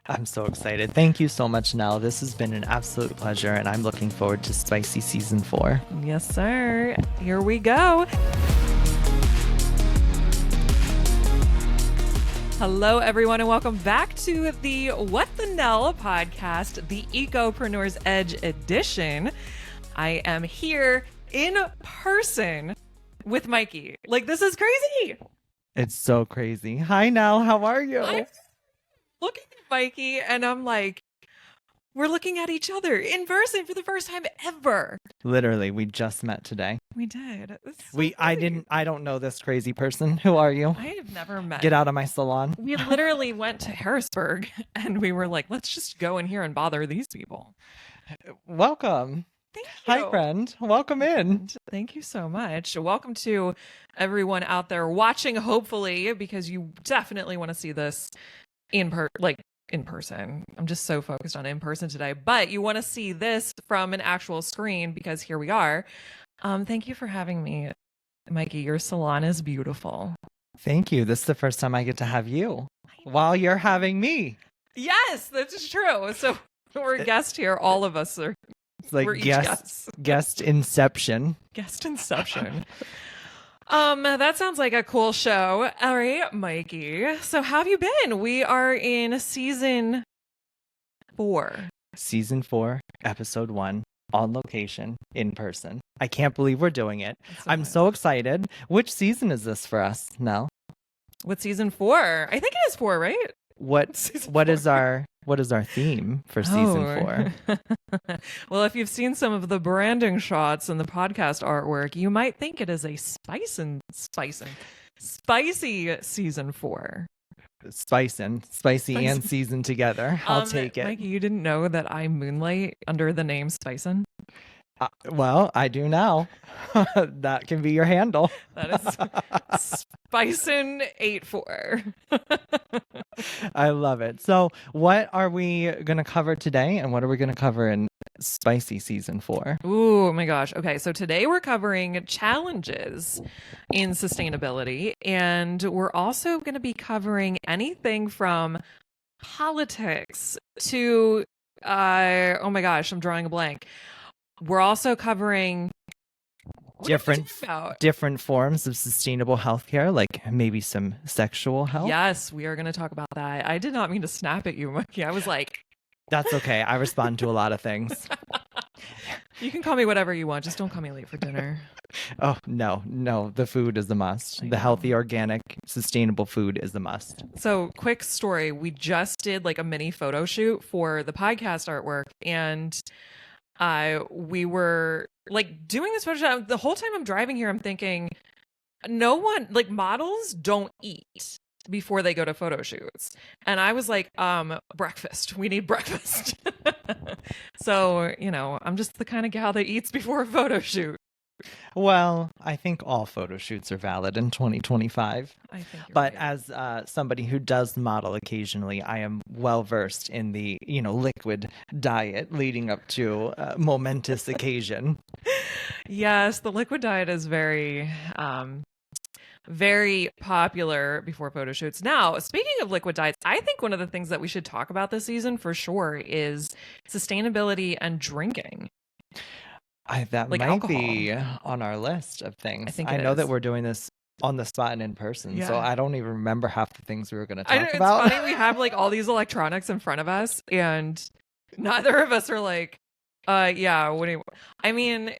I'm so excited. Thank you so much, Nell. This has been an absolute pleasure, and I'm looking forward to Spicy Season 4. Yes, sir. Here we go. Hello, everyone, and welcome back to the What the Nell podcast, the EcoPreneur's Edge edition. I am here in person with Mikee. Like, this is crazy. It's so crazy. Hi, Nell. How are you? I'm looking at Mikee, and I'm like, we're looking at each other in person for the first time ever. Literally, we just met today. We did. I don't know this crazy person. Who are you? I have never met. Get out of my salon. We literally went to Harrisburg and we were like, let's just go in here and bother these people. Welcome. Thank you. Hi, friend. Welcome in. Thank you so much. Welcome to everyone out there watching, hopefully, because you definitely want to see this in person. I'm just so focused on in person today, but you want to see this from an actual screen because here we are. Thank you for having me, Mikee. Your salon is beautiful. Thank you. This is the first time I get to have you while you're having me. Yes, that's true. So we're guests here. All of us are. It's like guest Inception. Guest Inception. That sounds like a cool show. All right, Mikee. So how have you been? We are in season 4. Season 4, episode 1, on location, in person. I can't believe we're doing it. I'm so excited. Which season is this for us, Nell? What season 4? I think it is 4, right? What is our theme for season 4? Well, if you've seen some of the branding shots and the podcast artwork, you might think it is a spicy season 4. Spicy and season together. I'll take it. Mikee, you didn't know that I moonlight under the name Spicin? Well, I do now. That can be your handle. That is Spicin84. I love it. So what are we going to cover today, and what are we going to cover in Spicy Season 4? Oh my gosh. Okay, so today we're covering challenges in sustainability, and we're also going to be covering anything from politics to, oh my gosh, I'm drawing a blank. We're also covering different forms of sustainable healthcare, like maybe some sexual health. Yes, we are going to talk about that. I did not mean to snap at you, Mikee. I was like, that's okay. I respond to a lot of things. You can call me whatever you want. Just don't call me late for dinner. Oh, no. The food is the must. The healthy, organic, sustainable food is the must. So, quick story. We just did like a mini photo shoot for the podcast artwork, and we were like doing this photo shoot. The whole time I'm driving here, I'm thinking, no one, like, models don't eat before they go to photo shoots. And I was like, breakfast. We need breakfast. So, I'm just the kind of gal that eats before a photo shoot. Well, I think all photo shoots are valid in 2025. I think but right. As somebody who does model occasionally, I am well versed in the, liquid diet leading up to a momentous occasion. Yes, the liquid diet is very very popular before photo shoots. Now, speaking of liquid diets, I think one of the things that we should talk about this season for sure is sustainability and drinking. That like might alcohol. Be on our list of things. I know that we're doing this on the spot and in person, so I don't even remember half the things we were going to talk about. It's funny, we have like all these electronics in front of us, and neither of us are like, yeah, what do you... I mean,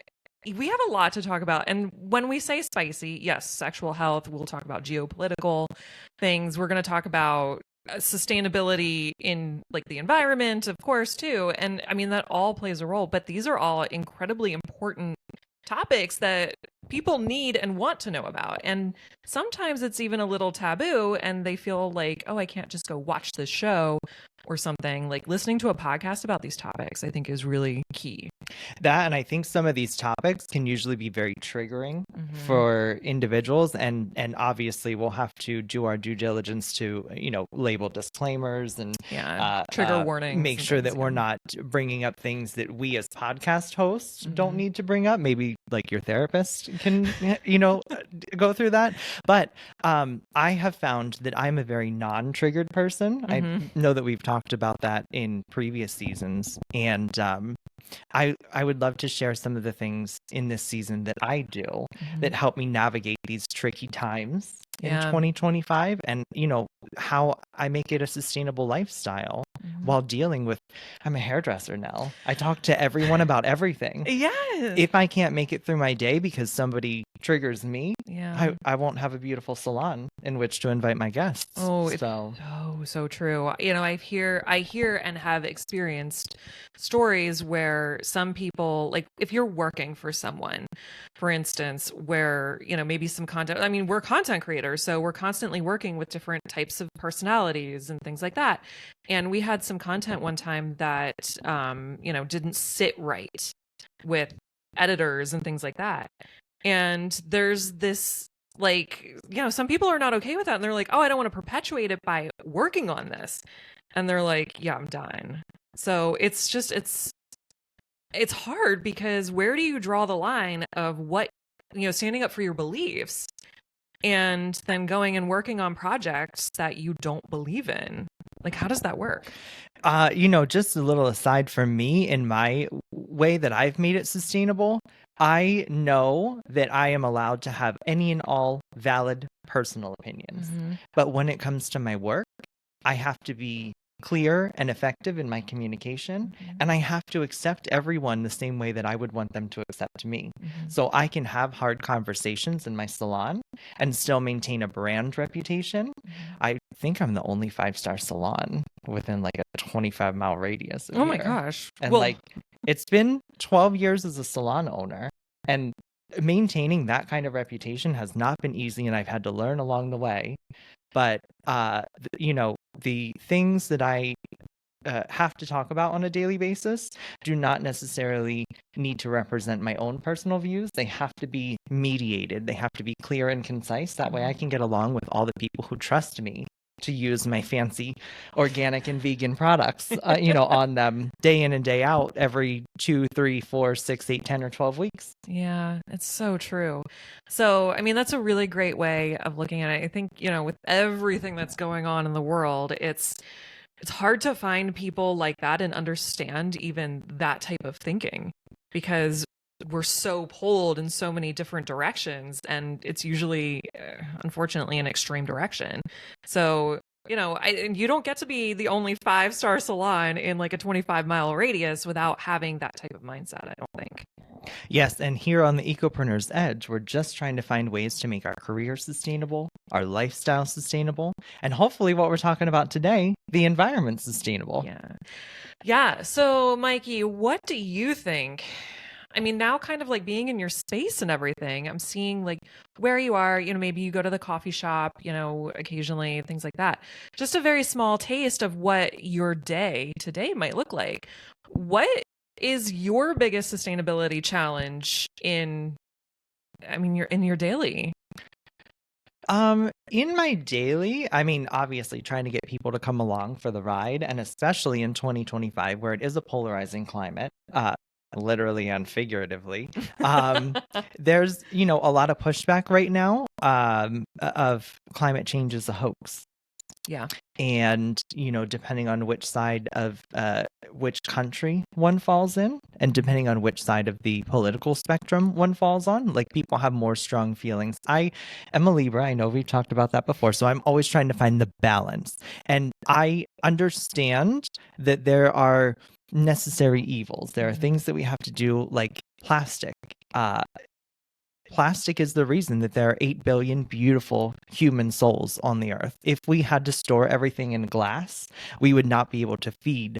we have a lot to talk about. And when we say spicy, yes, sexual health, we'll talk about geopolitical things. We're going to talk about sustainability in like the environment, of course, too. And I mean, that all plays a role, but these are all incredibly important topics that people need and want to know about. And sometimes it's even a little taboo and they feel like, oh, I can't just go watch this show or something. Like listening to a podcast about these topics, I think is really key. That, and I think some of these topics can usually be very triggering for individuals, and obviously we'll have to do our due diligence to label disclaimers and trigger warnings, make sure that we're not bringing up things that we as podcast hosts don't need to bring up. Maybe like your therapist can go through that. But I have found that I'm a very non-triggered person. I know that we've talked talked about that in previous seasons. And I would love to share some of the things in this season that I do that help me navigate these tricky times in 2025, and how I make it a sustainable lifestyle while dealing with. I'm a hairdresser now. I talk to everyone about everything. Yes. If I can't make it through my day because somebody triggers me, I won't have a beautiful salon in which to invite my guests. Oh, so true. I hear and have experienced stories where some people, like if you're working for someone, for instance, where, maybe some content, I mean, we're content creators, so we're constantly working with different types of personalities and things like that. And we had some content one time that, didn't sit right with editors and things like that. And there's this, some people are not okay with that. And they're like, oh, I don't want to perpetuate it by working on this. And they're like, yeah, I'm done. So it's just, it's hard, because where do you draw the line of what, standing up for your beliefs and then going and working on projects that you don't believe in? Like, how does that work? Just a little aside from me, in my way that I've made it sustainable, I know that I am allowed to have any and all valid personal opinions. But when it comes to my work, I have to be clear and effective in my communication, and I have to accept everyone the same way that I would want them to accept me. So I can have hard conversations in my salon and still maintain a brand reputation. I think I'm the only 5-star salon within like a 25-mile radius of my gosh. And it's been 12 years as a salon owner, and maintaining that kind of reputation has not been easy, and I've had to learn along the way. But, the things that I have to talk about on a daily basis do not necessarily need to represent my own personal views. They have to be mediated. They have to be clear and concise. That way I can get along with all the people who trust me to use my fancy organic and vegan products, on them day in and day out, every 2, 3, 4, 6, 8, 10, or 12 weeks. Yeah, it's so true. So, I mean, that's a really great way of looking at it. I think, with everything that's going on in the world, it's hard to find people like that and understand even that type of thinking, because we're so pulled in so many different directions, and it's usually, unfortunately, an extreme direction. So, you don't get to be the only 5-star salon in like a 25-mile radius without having that type of mindset, I don't think. Yes, and here on the Ecopreneur's Edge, we're just trying to find ways to make our career sustainable, our lifestyle sustainable, and hopefully what we're talking about today, the environment sustainable. Yeah. So, Mikee, what do you think? I mean, now kind of like being in your space and everything, I'm seeing like where you are, maybe you go to the coffee shop, occasionally, things like that. Just a very small taste of what your day today might look like. What is your biggest sustainability challenge in your daily? In my daily, obviously trying to get people to come along for the ride, and especially in 2025, where it is a polarizing climate, literally and figuratively. There's, a lot of pushback right now, of climate change is a hoax. Yeah. And, depending on which side of which country one falls in, and depending on which side of the political spectrum one falls on, like people have more strong feelings. I am a Libra. I know we've talked about that before. So I'm always trying to find the balance. And I understand that there are necessary evils. There are things that we have to do, like plastic. Plastic is the reason that there are 8 billion beautiful human souls on the earth. If we had to store everything in glass, we would not be able to feed,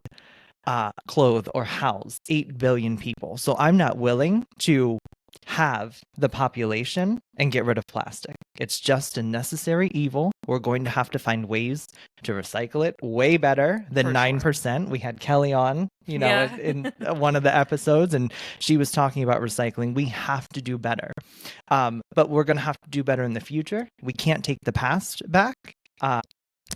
clothe, or house 8 billion people. So I'm not willing to have the population and get rid of plastic. It's just a necessary evil. We're going to have to find ways to recycle it way better than 9%. Sure. We had Kelly on, in one of the episodes, and she was talking about recycling. We have to do better. But we're going to have to do better in the future. We can't take the past back.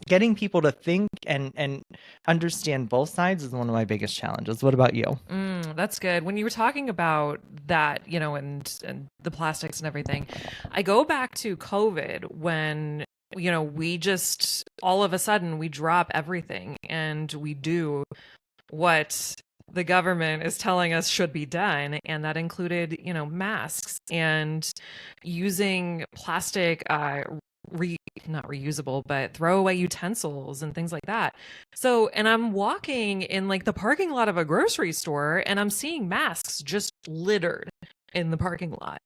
Getting people to think and understand both sides is one of my biggest challenges. What about you? That's good. When you were talking about that, and the plastics and everything, I go back to COVID when we just all of a sudden we drop everything and we do what the government is telling us should be done. And that included, masks and using plastic, not reusable, but throwaway utensils and things like that. So, and I'm walking in like the parking lot of a grocery store and I'm seeing masks just littered in the parking lot.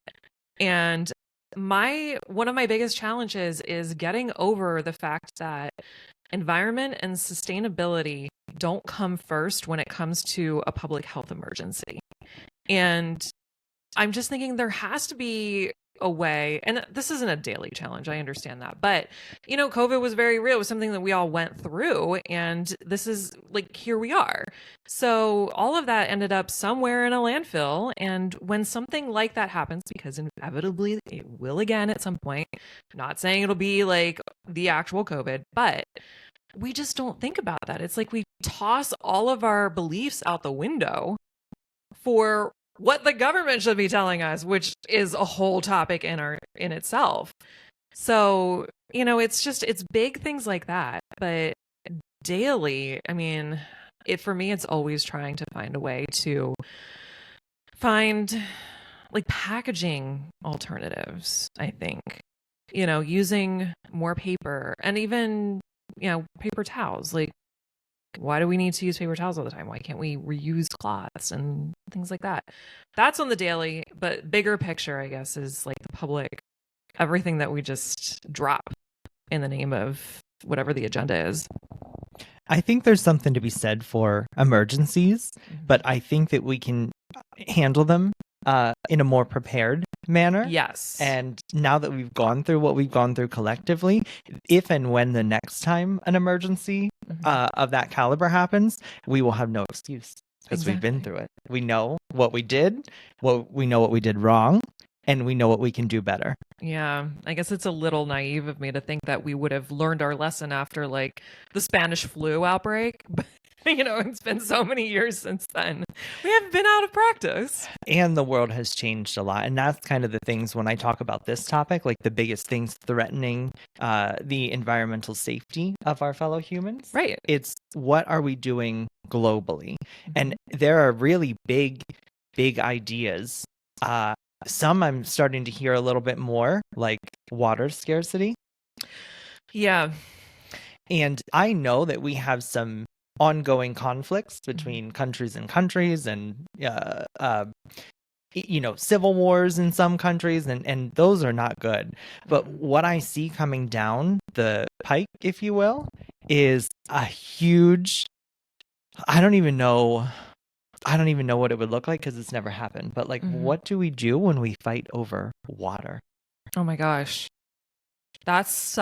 And one of my biggest challenges is getting over the fact that environment and sustainability don't come first when it comes to a public health emergency. And I'm just thinking there has to be a way, and this isn't a daily challenge, I understand that, but COVID was very real. It was something that we all went through, and this is like, here we are. So all of that ended up somewhere in a landfill, and when something like that happens, because inevitably it will again at some point, not saying it'll be like the actual COVID, but we just don't think about that. It's like we toss all of our beliefs out the window for what the government should be telling us, which is a whole topic in itself. So, it's big things like that. But daily, I mean, for me, it's always trying to find a way to find like packaging alternatives, I think, using more paper and even, paper towels. Like, why do we need to use paper towels all the time? Why can't we reuse cloths and things like that? That's on the daily, but bigger picture, I guess, is like the public, everything that we just drop in the name of whatever the agenda is. I think there's something to be said for emergencies, but I think that we can handle them in a more prepared manner. Yes. And now that we've gone through what we've gone through collectively, if and when the next time an emergency of that caliber happens, we will have no excuse because we've been through it. We know what we did, we know what we did wrong, and we know what we can do better. Yeah, I guess it's a little naive of me to think that we would have learned our lesson after like the Spanish flu outbreak. It's been so many years since then. We haven't been out of practice. And the world has changed a lot. And that's kind of the things when I talk about this topic, like the biggest things threatening the environmental safety of our fellow humans. Right. It's what are we doing globally? And there are really big ideas. Some I'm starting to hear a little bit more, like water scarcity. Yeah. And I know that we have some ongoing conflicts between countries and countries and civil wars in some countries, and those are not good. But what I see coming down the pike, if you will, is a huge, I don't even know what it would look like because it's never happened, but like what do we do when we fight over water? Oh my gosh, that's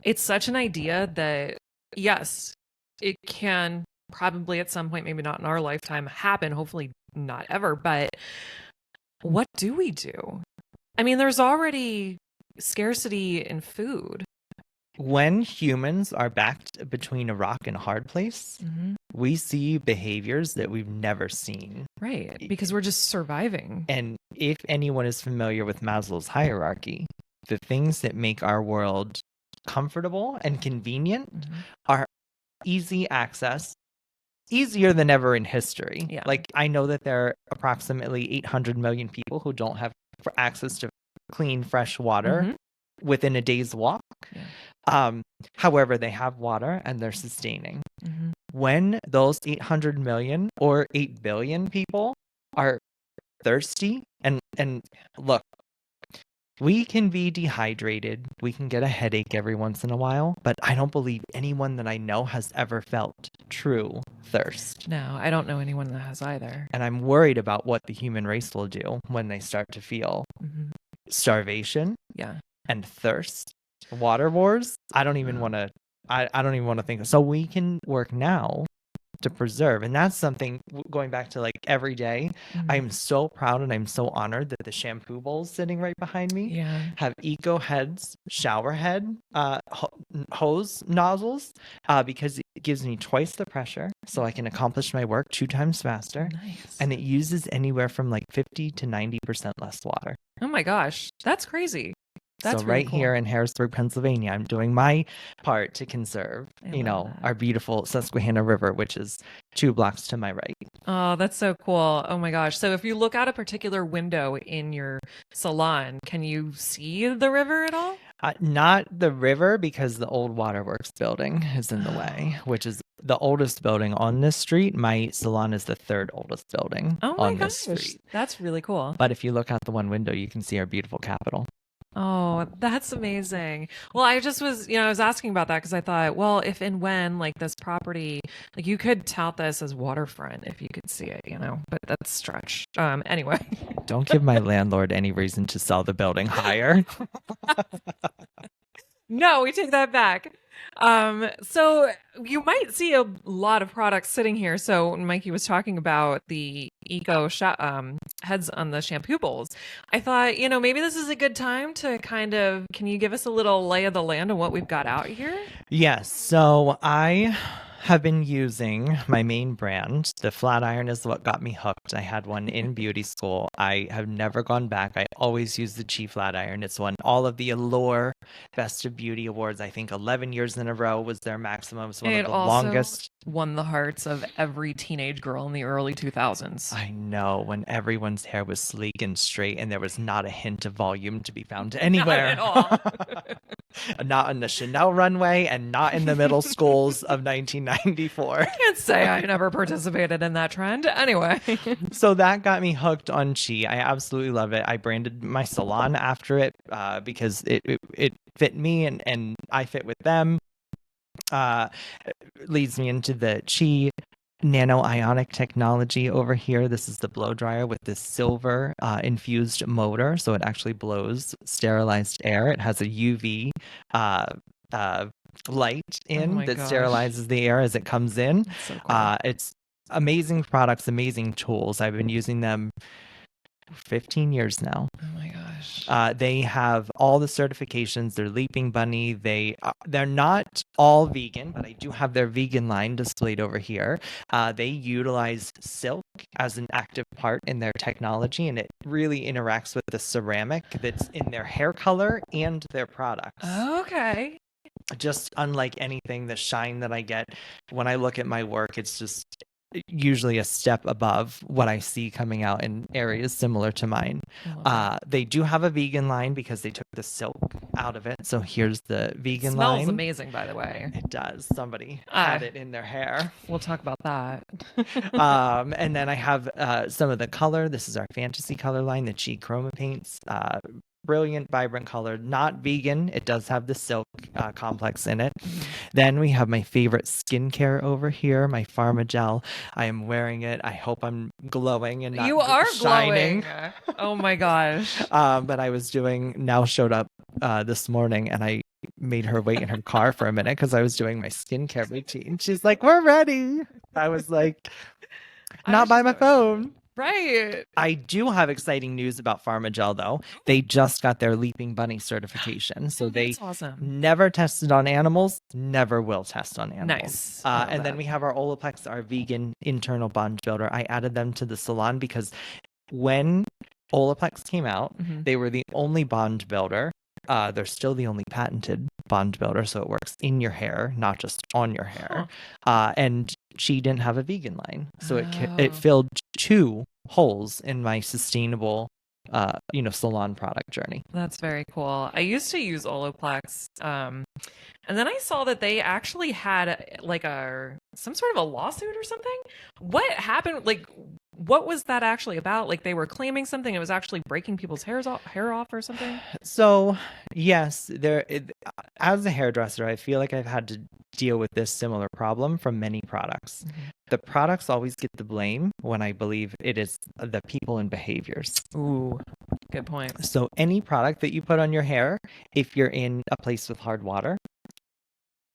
it's such an idea that, yes, it can probably at some point, maybe not in our lifetime, happen, hopefully not ever, but what do we do? I mean, there's already scarcity in food. When humans are backed between a rock and a hard place, we see behaviors that we've never seen. Right, because we're just surviving. And if anyone is familiar with Maslow's hierarchy, the things that make our world comfortable and convenient are easy access, easier than ever in history. Yeah. Like, I know that there are approximately 800 million people who don't have access to clean, fresh water within a day's walk. Yeah. However, they have water and they're sustaining. When those 800 million or 8 billion people are thirsty, and look, we can be dehydrated, we can get a headache every once in a while, but I don't believe anyone that I know has ever felt true thirst. No, I don't know anyone that has either. And I'm worried about what the human race will do when they start to feel starvation and thirst. Water wars, I don't even want to think of. So we can work now to preserve. And that's something, going back to like every day, I'm so proud and I'm so honored that the shampoo bowls sitting right behind me have eco heads, shower head, hose nozzles, because it gives me twice the pressure so I can accomplish my work 2 times faster. Nice. And it uses anywhere from like 50 to 90% less water. Oh my gosh, that's crazy. That's so really right cool. here in Harrisburg, Pennsylvania, I'm doing my part to conserve, I love that. our beautiful Susquehanna River, which is 2 blocks to my right. Oh, that's so cool. Oh my gosh. So if you look out a particular window in your salon, can you see the river at all? Not the river, because the old waterworks building is in the way, which is the oldest building on this street. My salon is the 3rd oldest building Oh my on this gosh. street. That's really cool. But if you look out the one window, you can see our beautiful Capitol. Oh, that's amazing. Well, I just was, I was asking about that because I thought, well, if and when like this property, like you could tout this as waterfront if you could see it, but that's stretch. Anyway. Don't give my landlord any reason to sell the building higher. No, we take that back. So you might see a lot of products sitting here. So when Mikey was talking about the heads on the shampoo bowls, I thought, maybe this is a good time to can you give us a little lay of the land on what we've got out here? Yes. So I have been using my main brand. The flat iron is what got me hooked. I had one in beauty school. I have never gone back. I always use the Chi flat iron. It's won all of the Allure Best of Beauty awards. I think 11 years in a row was their maximum. It's one of the longest. Won the hearts of every teenage girl in the early 2000s. I know, when everyone's hair was sleek and straight and there was not a hint of volume to be found anywhere. Not at all. Not on the Chanel runway and not in the middle schools of 1994. I can't say I never participated in that trend. Anyway. So that got me hooked on Chi. I absolutely love it. I branded my salon after it because it fit me and I fit with them. Leads me into the Chi nano ionic technology over here. This is the blow dryer with this silver infused motor, so it actually blows sterilized air. It has a UV light in that sterilizes the air as it comes in. So cool. It's amazing products, amazing tools. I've been using them 15 years now. Oh my gosh. They have all the certifications. They're Leaping Bunny. They're not all vegan, but I do have their vegan line displayed over here. They utilize silk as an active part in their technology, and it really interacts with the ceramic that's in their hair color and their products. Okay. Just unlike anything, the shine that I get when I look at my work, it's just usually a step above what I see coming out in areas similar to mine. They do have a vegan line because they took the silk out of it. So here's the vegan line. Smells amazing, by the way. It does. Somebody had it in their hair. We'll talk about that. And then I have some of the color. This is our fantasy color line, the Chi Chroma paints. Brilliant, vibrant color, not vegan. It does have the silk complex in it. Then we have my favorite skincare over here, my Pharma Gel. I am wearing it. I hope I'm glowing and not you are shining. Glowing. Oh my gosh. But I was Nell showed up this morning and I made her wait in her car for a minute because I was doing my skincare routine. She's like, "We're ready." I was like, "Not by my phone." Right. I do have exciting news about Pharma Gel, though. They just got their Leaping Bunny certification. So That's awesome. Never tested on animals, never will test on animals. Nice. And then we have our Olaplex, our vegan internal bond builder. I added them to the salon because when Olaplex came out, they were the only bond builder. They're still the only patented bond builder, so it works in your hair, not just on your hair. And she didn't have a vegan line, so it filled 2 holes in my sustainable salon product journey. That's very cool. I used to use Olaplex, and then I saw that they actually had like some sort of a lawsuit or something. What happened? Like, what was that actually about? Like, they were claiming something. It was actually breaking people's hair off or something. So yes, as a hairdresser, I feel like I've had to deal with this similar problem from many products. The products always get the blame when I believe it is the people and behaviors. Ooh, good point. So any product that you put on your hair, if you're in a place with hard water,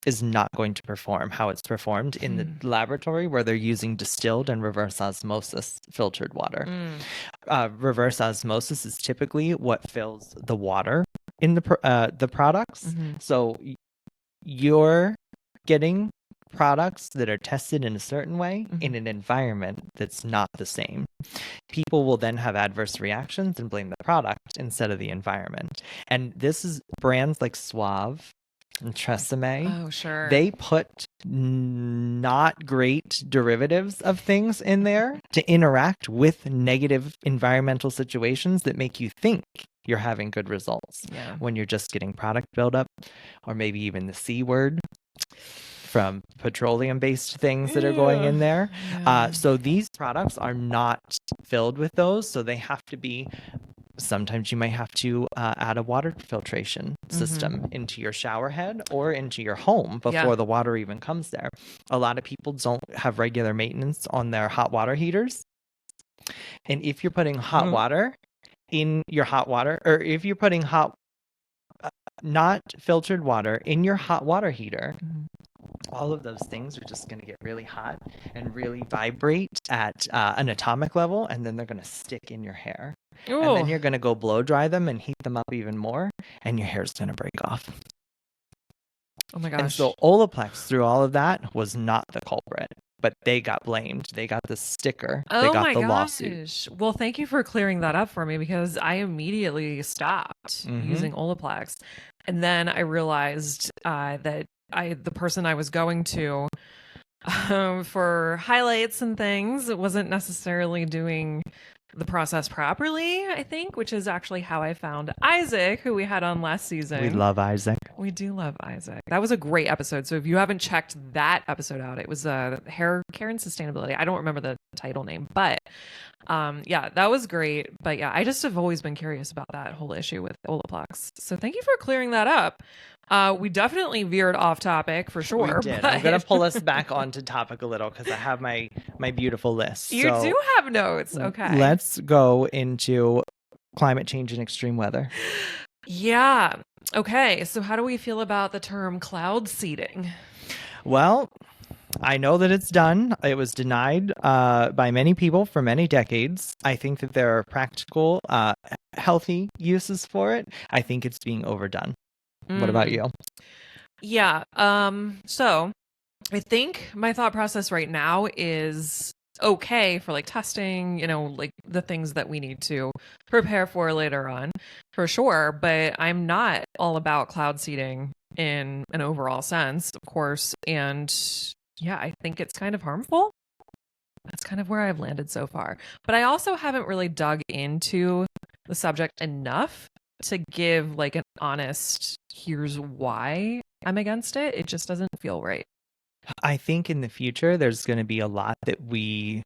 is not going to perform how it's performed in the laboratory where they're using distilled and reverse osmosis filtered water. Reverse osmosis is typically what fills the water in the products. So you're getting products that are tested in a certain way in an environment that's not the same. People will then have adverse reactions and blame the product instead of the environment. And this is brands like Suave and Tresemme. Oh, sure. They put not great derivatives of things in there to interact with negative environmental situations that make you think you're having good results when you're just getting product buildup, or maybe even the C word from petroleum-based things that are going in there. So these products are not filled with those, so they have to be. Sometimes you might have to add a water filtration system into your shower head or into your home before the water even comes there. A lot of people don't have regular maintenance on their hot water heaters. And if you're putting hot water in your hot water, or if you're putting not filtered water in your hot water heater, all of those things are just going to get really hot and really vibrate at an atomic level, and then they're going to stick in your hair. Ooh. And then you're going to go blow dry them and heat them up even more, and your hair's going to break off. Oh my gosh. And so Olaplex, through all of that, was not the culprit, but they got blamed. They got the sticker. They got the lawsuit. Well, thank you for clearing that up for me, because I immediately stopped using Olaplex. And then I realized that the person I was going to for highlights and things wasn't necessarily doing the process properly, I think, which is actually how I found Isaac, who we had on last season. We love Isaac. We do love Isaac. That was a great episode. So if you haven't checked that episode out, it was hair care and sustainability. I don't remember the title name, but that was great. But yeah, I just have always been curious about that whole issue with Olaplex. So thank you for clearing that up. We definitely veered off topic for sure. We did. I'm going to pull us back onto topic a little, because I have my beautiful list. You do have notes. Okay. Let's go into climate change and extreme weather. Yeah. Okay. So how do we feel about the term cloud seeding? Well, I know that it's done. It was denied by many people for many decades. I think that there are practical, healthy uses for it. I think it's being overdone. What about you? Yeah. So I think my thought process right now is okay for like testing, like the things that we need to prepare for later on, for sure. But I'm not all about cloud seeding in an overall sense, of course. And yeah, I think it's kind of harmful. That's kind of where I've landed so far. But I also haven't really dug into the subject enough to give like an honest, here's why I'm against it. It just doesn't feel right. I think in the future, there's going to be a lot that we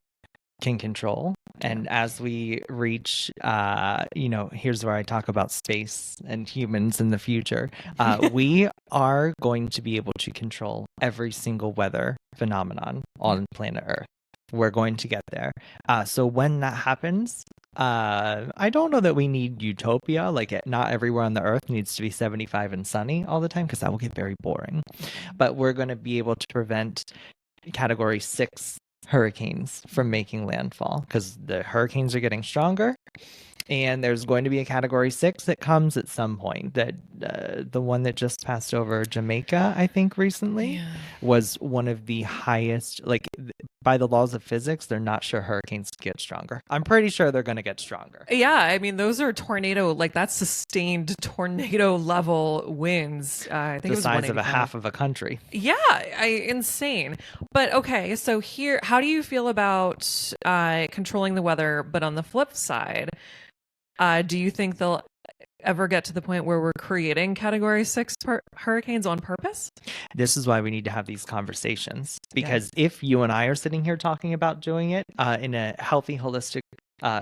can control. And as we reach, here's where I talk about space and humans in the future. We are going to be able to control every single weather phenomenon on planet Earth. We're going to get there. So when that happens, I don't know that we need utopia. Like, not everywhere on the earth needs to be 75 and sunny all the time, because that will get very boring. But we're going to be able to prevent Category 6 hurricanes from making landfall, because the hurricanes are getting stronger. And there's going to be a Category 6 that comes at some point. That the one that just passed over Jamaica, I think, recently, was one of the highest. Like, by the laws of physics, they're not sure hurricanes get stronger. I'm pretty sure they're going to get stronger. Yeah, I mean, those are tornado, like that's sustained tornado level winds. I think the it was size of a half of a country. Yeah, insane. But okay, so here, how do you feel about controlling the weather? But on the flip side, do you think they'll ever get to the point where we're creating Category 6 hurricanes on purpose? This is why we need to have these conversations. Because if you and I are sitting here talking about doing it in a healthy, holistic,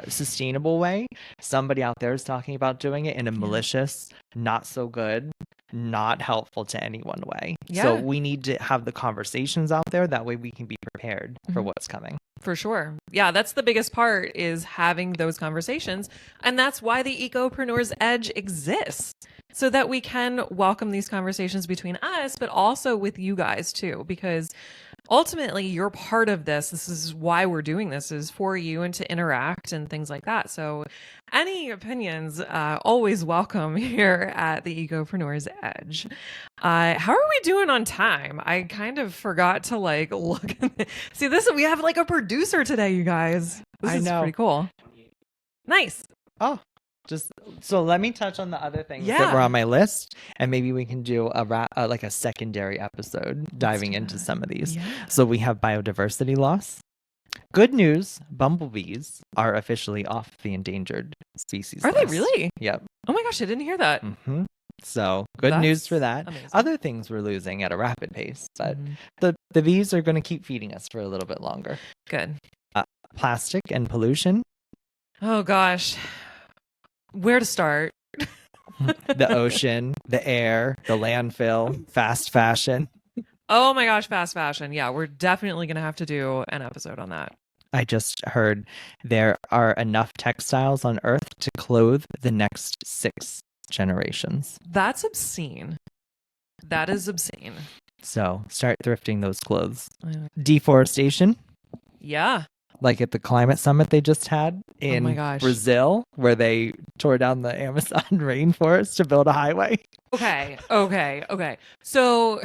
sustainable way, somebody out there is talking about doing it in a malicious, not so good, not helpful to anyone way. So we need to have the conversations out there. That way we can be prepared for what's coming. For sure. Yeah, that's the biggest part, is having those conversations. And that's why the Ecopreneur's Edge exists, so that we can welcome these conversations between us, but also with you guys too. Because ultimately you're part of this. This is why we're doing this, is for you and to interact and things like that. So any opinions, always welcome here at the Ecopreneurs Edge. How are we doing on time? I kind of forgot to like look at see this. We have like a producer today, you guys. This is pretty cool. Nice. Oh, just so let me touch on the other things that were on my list, and maybe we can do like a secondary episode diving into some of these. So we have biodiversity loss. Good news, bumblebees are officially off the endangered species list. Are they really? Yep. Oh my gosh, I didn't hear that. So good news for that. Amazing. Other things we're losing at a rapid pace, but the bees are going to keep feeding us for a little bit longer. Good. Plastic and pollution. Oh gosh. Where to start? The ocean, the air, the landfill, fast fashion. Oh my gosh, fast fashion. Yeah, we're definitely going to have to do an episode on that. I just heard there are enough textiles on Earth to clothe the next 6 generations. That's obscene. That is obscene. So start thrifting those clothes. Deforestation. Yeah. Like at the climate summit they just had in Brazil, where they tore down the Amazon rainforest to build a highway. Okay. So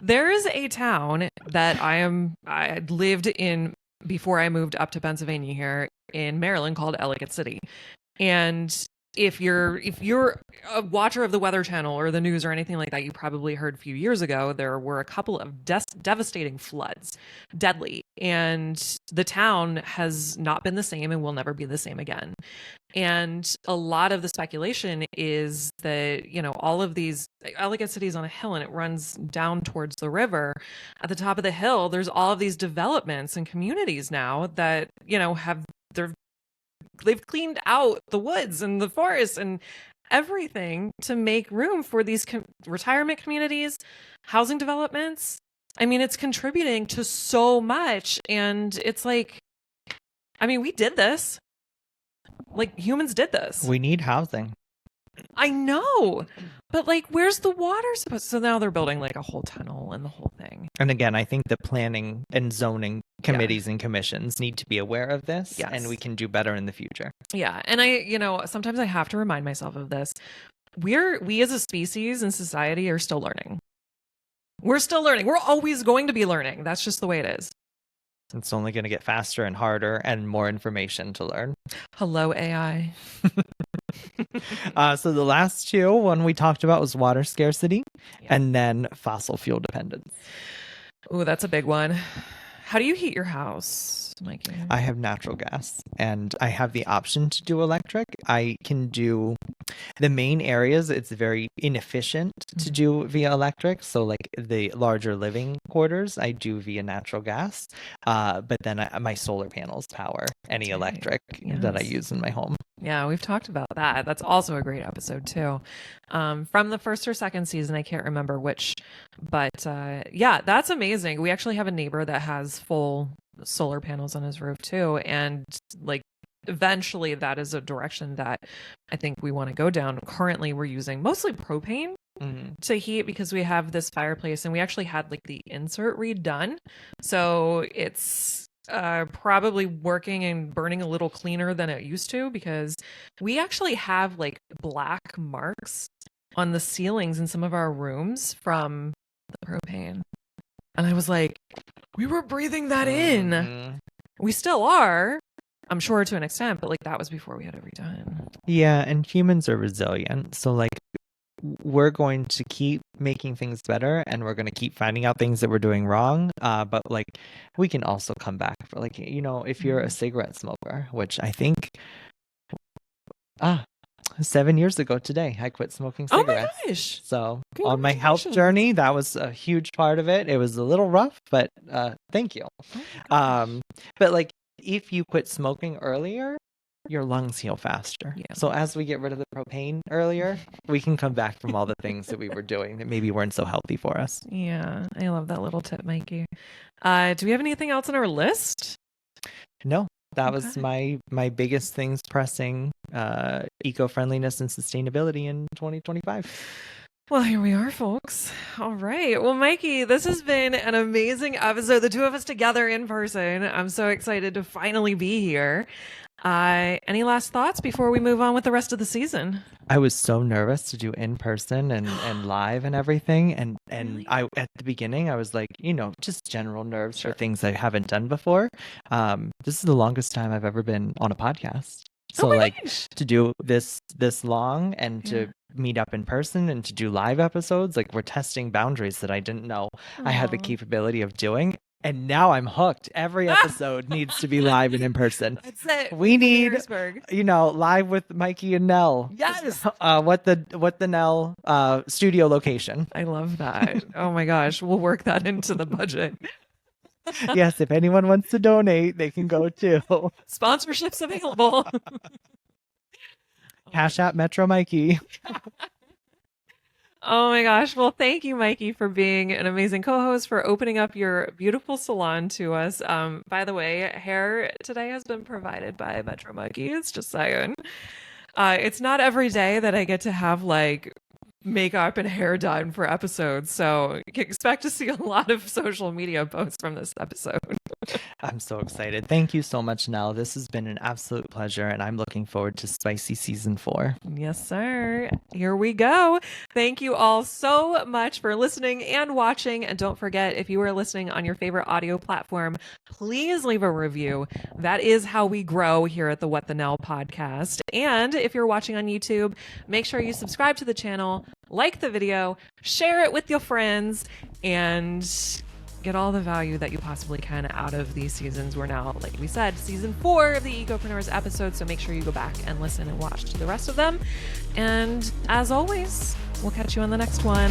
there is a town that I lived in before I moved up to Pennsylvania here in Maryland called Ellicott City. And if you're a watcher of the Weather Channel or the news or anything like that, you probably heard a few years ago there were a couple of devastating floods, deadly, and the town has not been the same and will never be the same again. And a lot of the speculation is that, all of these, Ellicott City is on a hill and it runs down towards the river. At the top of the hill, there's all of these developments and communities now that, they've cleaned out the woods and the forests and everything to make room for these retirement communities, housing developments. I mean, it's contributing to so much. And it's like, we did this. Like, humans did this. We need housing. I know. But like, where's the water supposed? So now they're building like a whole tunnel and the whole thing. And again, I think the planning and zoning committees and commissions need to be aware of this, and we can do better in the future. Yeah. And sometimes I have to remind myself of this. We as a species and society are still learning. We're still learning. We're always going to be learning. That's just the way it is. It's only going to get faster and harder and more information to learn. Hello, AI. So the last two, one we talked about was water scarcity and then fossil fuel dependence. Oh, that's a big one. How do you heat your house, Mikey? I have natural gas and I have the option to do electric. I can do the main areas. It's very inefficient to do via electric. So like the larger living quarters, I do via natural gas. But then my solar panels power any electric that I use in my home. Yeah, we've talked about that. That's also a great episode too. From the first or second season, I can't remember which, but that's amazing. We actually have a neighbor that has full solar panels on his roof too. And like, eventually that is a direction that I think we want to go down. Currently we're using mostly propane to heat because we have this fireplace and we actually had like the insert redone. So it's probably working and burning a little cleaner than it used to, because we actually have like black marks on the ceilings in some of our rooms from the propane. And I was like, we were breathing that in. We still are, I'm sure, to an extent, but like that was before we had it redone. Yeah, and humans are resilient. So like we're going to keep making things better and we're going to keep finding out things that we're doing wrong. But like we can also come back for like, if you're a cigarette smoker, which I think 7 years ago today, I quit smoking cigarettes. Oh my gosh. So on my health journey, that was a huge part of it. It was a little rough, but thank you. But like if you quit smoking earlier, your lungs heal faster. Yeah. So as we get rid of the propane earlier, we can come back from all the things that we were doing that maybe weren't so healthy for us. Yeah, I love that little tip, Mikey. Do we have anything else on our list? No. That was my biggest things pressing eco-friendliness and sustainability in 2025. Well, here we are, folks. All right. Well, Mikey, this has been an amazing episode. The two of us together in person. I'm so excited to finally be here. Any last thoughts before we move on with the rest of the season? I was so nervous to do in person and live and everything. And Really? I at the beginning I was like, just general nerves for things I haven't done before. This is the longest time I've ever been on a podcast. So gosh. to do this long and to meet up in person and to do live episodes, like we're testing boundaries that I didn't know I had the capability of doing. And now I'm hooked. Every episode needs to be live and in person. That's it. We need, Harrisburg. live with Mikee and Nell. Yes. What the Nell studio location. I love that. Oh my gosh. We'll work that into the budget. Yes, if anyone wants to donate, they can go too. Sponsorships available. Cash App Metro Mikee. Oh my gosh. Well, thank you, Mikee, for being an amazing co-host, for opening up your beautiful salon to us. By the way, hair today has been provided by Metro Mikee. It's just saying. It's not every day that I get to have makeup and hair done for episodes, so you can expect to see a lot of social media posts from this episode. I'm so excited. Thank you so much, Nell. This has been an absolute pleasure, and I'm looking forward to Spicy Season 4. Yes, sir. Here we go. Thank you all so much for listening and watching. And don't forget, if you are listening on your favorite audio platform, please leave a review. That is how we grow here at the What the Nell podcast. And if you're watching on YouTube, make sure you subscribe to the channel, like the video, share it with your friends, and get all the value that you possibly can out of these seasons. We're now, like we said, season 4 of the Ecopreneurs episode, so make sure you go back and listen and watch the rest of them. And as always, we'll catch you on the next one.